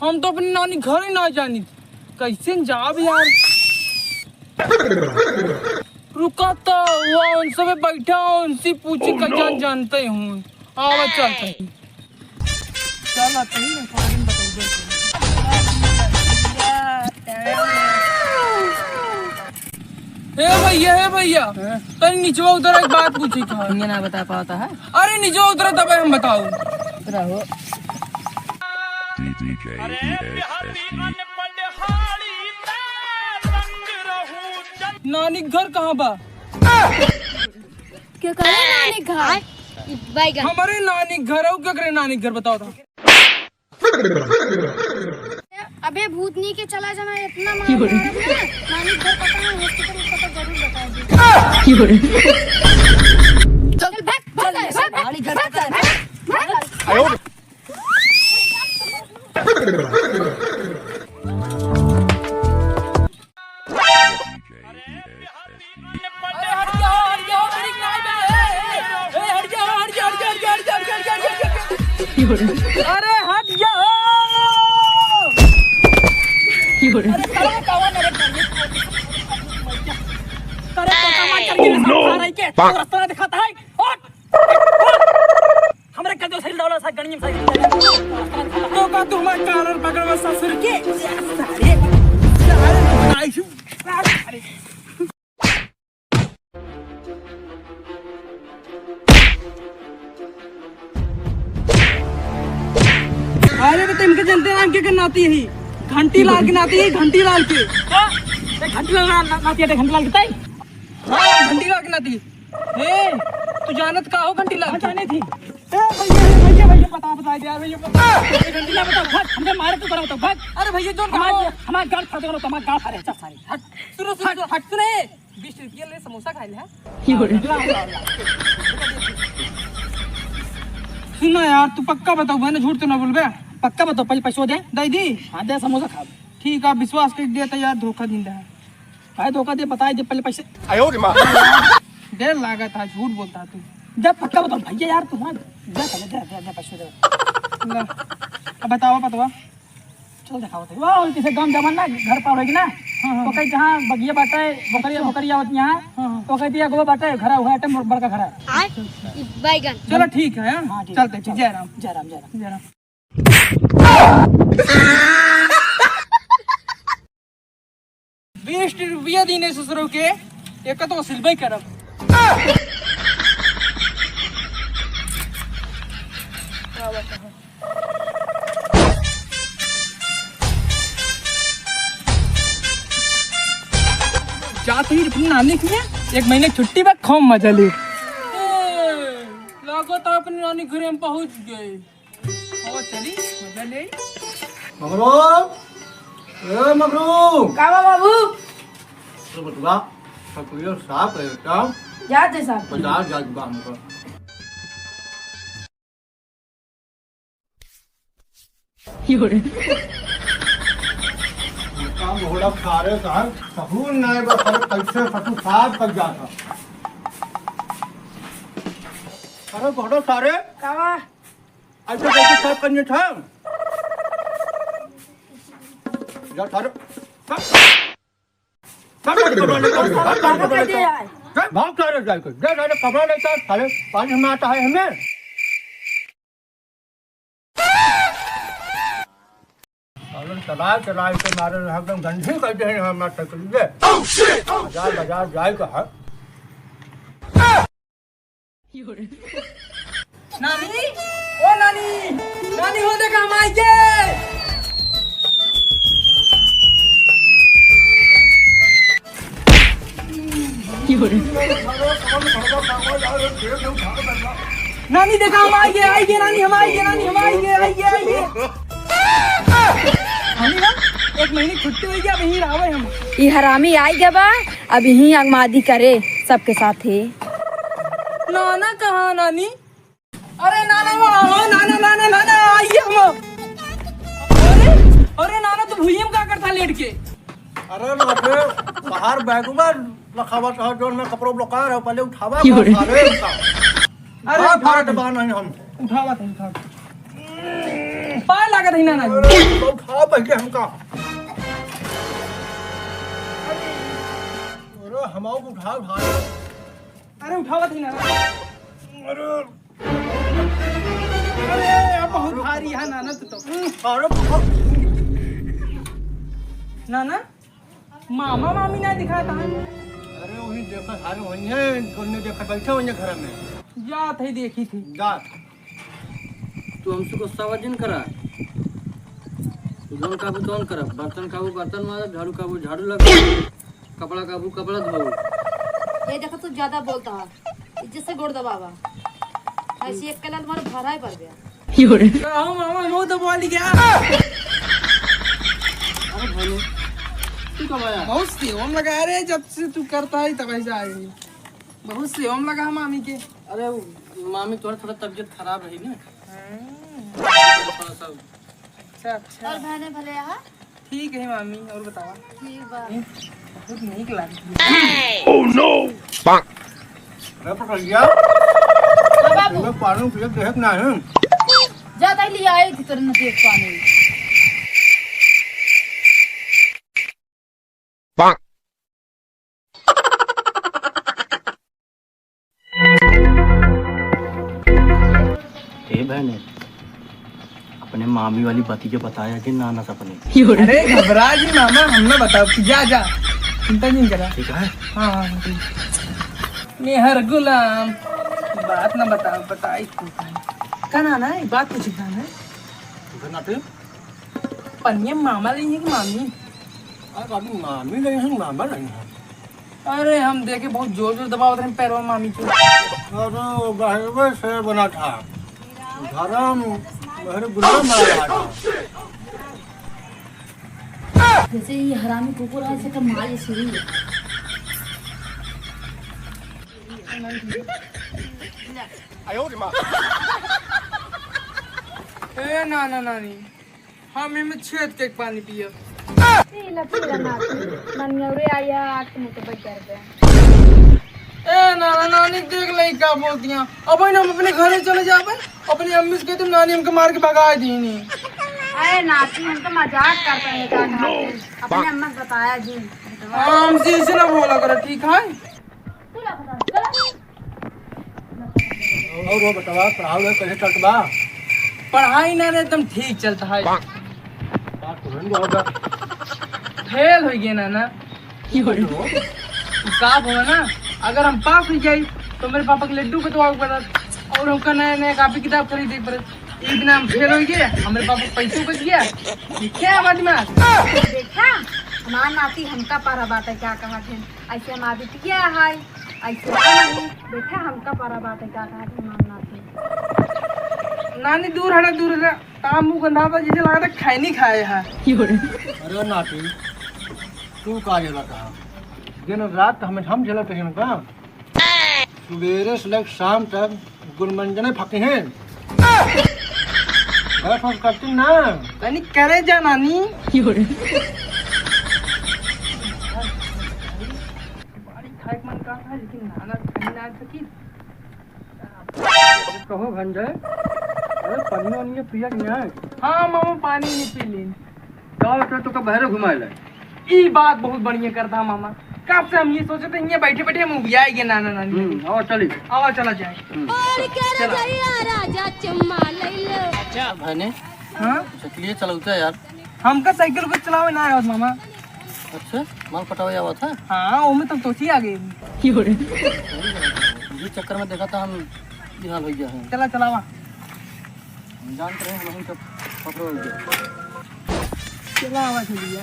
हम तो अपनी नानी घर ही ना जानी, कैसे जाब यार। रुका तो वहाँ उनसे मैं बैठा हूँ, उनसे पूछे क्या जानते हूँ। आवा चलते हैं, चल आते हैं। हे भैया तनी नीचवा उतर, एक बात पूछी था। ये ना बता पाता है। अरे नीचवा उतरा तब हम बताओ। उतरा हो। नानी घर कहाँ बा? क्या करे नानी घर? हमारे नानी घर है, क्या करे नानी घर बताओ था। अबे भूतनी के चला जाना इतना नानी घर पता है, हॉस्पिटल पता जरूर बता दे। चल भाग नानी घर पता है। अरे हट जाओ। रास्ता दिखाता है। हमारे का जो सही दौलत सा गणियम सही तो का तुम्हारे कारण पकड़ में ससुर के अरे तो तुमके जनते नाम के नाती है, घंटी लाल के नाती है, घंटी लाल के। घंटी लाल नाती है, घंटी लाल के ताई। हाँ घंटी लाल के नाती। ए तू जानत का हो घंटी लाल? जाने थी। भैया बता यार भैया घंटी लाल बता। भाग हमने मारे तो करो तो भाग। अरे भैया जो हमारा गाल फाड़ दो, हमारा गाल फाड़े चल सारी। हट सुनो हट सुने 20 रुपया ले समोसा खाए ले। सुना यार तू पक्का बताओ, मैंने झूठ तो ना बोल बे। पक्का बताओ, पहले पैसों दे दी। हाँ दे समोसा खा। ठीक है विश्वास कर दिया था यार, धोखा दिंदा है भाई, धोखा दे बताए दे पहले पैसे। देर लागत था, झूठ बोलता तू। जब पक्का बताओ भैया यार तुम दे पैसे दे। अब बताओ चल दिखाओ तो वाह किसे गांव जमाना घर पार होगी ना। तो कहीं जहाँ बगिया बाटे बकरिया होती यहाँ, तो कहती है गो बाटे घर हुआ है बड़का घर है। चलो ठीक है। हाँ चलते जय राम जय राम जय राम जय राम। 20 रुपया दीने ससुरो के एक तो सिलबई करब। जाते ही अपनी नानी की 1 महीने छुट्टी में खूब मजा ले। लागो तो अपनी नानी घर में पहुंच गए। और चली मजा ले। मगरू कावा बाबू तो बतवा सकुलियो साफ है काम याद है साहब। 50 जाग काम का काम घोड़ा खारे का सहूर नहीं बस कैसे सतु साफ कर जाता। अरे घोड़ा सारे कावा ऐसे कैसे साफ करने था जा थारे भाग थारे जाकर दे थारे कपड़ा लेकर थारे पानी हमें आता है हमें चलाए के मारे एकदम गंधी करते हैं हम ना तक ले बाजार जाए का है। नानी ओ नानी हो देखा हम आई के। नानी देखा हम आई गए नानी हम आई गए। नानी ना 1 महीने छुट्टी हुई क्या यहीं रहे हम। ये हरामी आई गया बा, अब यहीं अंगमादी करे सबके साथ है। नाना कहाँ नानी? अरे नाना नाना आइए हम। अरे नाना तो भूइया में क्या करता लेट के? अरे बाहर बैग में रखावा था जो मैं कपड़ों ब्लॉका है पहले उठावा अरे फाड़ दबा नहीं हम उठावा था पाए लागत है नाना जी। तो उठाओ पहले हमका। अरे हमाओ को उठा उठा। अरे उठावत है नाना। अरे अरे अब बहुत भारी है नाना तो अरे नाना मामा मामी ना दिखाता है। अरे वही देखा सारे वही है, उन्होंने देखा बैठे वही घर में। जात है देखी थी। जा तू हमसे गुस्सा वजन करा, उधर काबू कौन करा, बर्तन काबू बर्तन मारा, झाड़ू काबू झाड़ू लगा, कपड़ा काबू कपड़ा धो। ये देखो तू ज्यादा बोलता है, इज्जत से गोड़ दबावा। ऐसी एक कला तुम्हारा भरा ही पड़ गया। आओ मामा वो तो बोल गया। अरे भानु तू कब आया? बहुत सेवम लगा रे, जब से तू करता है तब ऐसा आएगी। बहुत सेवम लगा मामी के। अरे वो मामी थोड़ा तबीयत खराब रही ना, थोड़ा सा। अच्छा अच्छा और बहने भले यहाँ ठीक है मामी। और बतावा। ठीक बा। बहुत नीक लागती है। अरे पकड़िया हाँ बाबू मैं पानी पिए देख ना है। ज्यादा ही लिया आई थी तेरे नसीब पानी। ए बहने अपने मामी वाली बाती जो बताया कि नाना सपने। अरे घबरा जी मामा, हमने बताओ कि जा जा, चिंता नहीं करा। ठीक है हाँ हाँ मेहर गुलाम बात ना बताओ, बताई का नाना है बात कुछ है नाते पनिया मामा नहीं है कि मामी? अरे अभी मामी नहीं है, मामा नहीं है। अरे हम देखे बहुत जोर जोर दबाव रहे पैरों में मामी के। अरे गहरे से बना था, धर्म गहरे गुलाम मारा था। जैसे ये हरामी कुकुर है, ऐसे का माँ ये सीरी है। ए नाना नानी हम इनमें छेद के पानी पियो। ए नाना नानी देख ले क्या बोलती हैं। अब हम अपने घरे चले जावे, अपनी अम्मी से कहते नानी हमको मार के भगा दी नहीं। अरे नाती हम तो मजाक करते हैं क्या अपने अम्मा को बताया जी। हमसे इसे ना बोला करो ठीक है। और वो बतावा पढ़ाओ कैसे चलता बा? पढ़ाई ना रे एकदम ठीक चलता है। बात तुरंत होगा। फेल हो गया नाना। काफ हुआ ना, अगर हम पास हो जाए तो मेरे पापा के लड्डू को तो पड़ा और हमका नया नया कापी किताब खरीदे पड़े। एक दिन हम फेल हो गए, हमारे पापा पैसों बच गया। क्या बात में देखा हमार नाती हमका पारा बात है क्या कहा थे, ऐसे हम आदि किया है ऐसे नहीं देखा हमका पारा बात है क्या कहा थे हमार नाती। नानी दूर हटा दूर हटा, काम मुंह गंदा था जैसे लगा था खाए नहीं खाए है। अरे नाती तू का जला था दिन रात हमें हम जलते हैं का, सवेरे से लेकर शाम तक गुलमंजने फके हैं। बड़ा फोन करती ना। नानी करे जा नानी। बाड़ी खाए के मन कहा था लेकिन नाना खाई ना सकी। कहो भंजय अरे पानी वानी पिया कि नहीं? हाँ मामा पानी नहीं पी ली। गाँव तो बहरे घुमाए ले। ये बात बहुत बढ़िया करता मामा। कब से हम ये सोचे थे यहाँ बैठे बैठे हम उबियाएंगे नाना नानी। और चली आवा चला जाए। अच्छा बहने हाँ चलिए चलौता यार। हमका साइकिल को चलावे ना आया मामा। अच्छा माल पटावा आवा था, हाँ वो में तो तोची आ गई। इस चक्कर में देखा था हम ये हाल हो गया है। चला चलावा हम जानते रहे हम सब पकड़ो हो गया। चला आवा चलिए।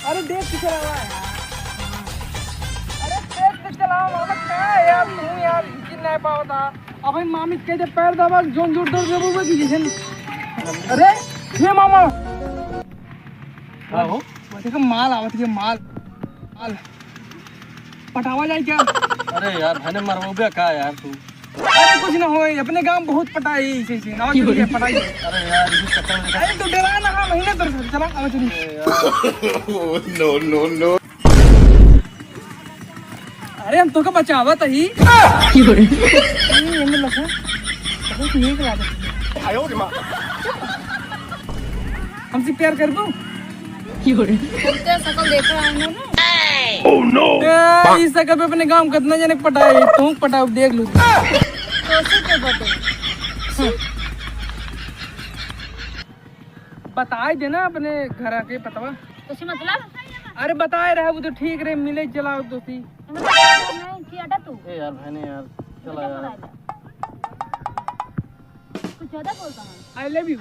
अरे देख के चलावा यार। अरे देख के चलावा मामा। क्या यार तू यार इतनी नहीं पावता। अब मामी कहते पैर दबा जोन जोर दर्द दबा की जैसे। अरे ये मामा हाँ हो देखो माल आवत है माल माल पटावा जाए क्या? अरे यार बहने मरवा का यार तू। अरे कुछ ना होए, अपने गांव बहुत पटाई इसे ना चलिए पटाई। अरे यार इस चक्कर में अरे तो डरा ना हाँ महीने तर चला आवा चलिए। नो अरे हम तो का बचावा तही। ये में लगा बहुत नीक लागत। हमसे प्यार कर दो तेरा शकल देख रहा है ना इस शकल पे अपने गांव कितना जने पटाए तू पटाओ देख लू कैसे के बटे बताए देना अपने घर आके पतवा कुछ मतलब अरे बताए रहे वो तो ठीक रहे मिले चलाओ दोस्ती नहीं किया था तू ए यार बहने यार चला यार कुछ ज्यादा बोलता है आई लव यू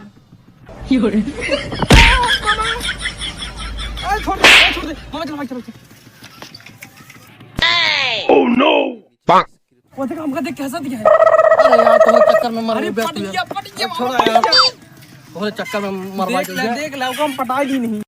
छोड़ दे छोड़ दे मामा चलो भाई चलो वो देख हमका देख कैसा दिया है अरे यार तुम्हारे चक्कर में मर अरे गया पट गया छोड़ा यार तुम्हारे चक्कर में मरवा देख ला हम पटा दी नहीं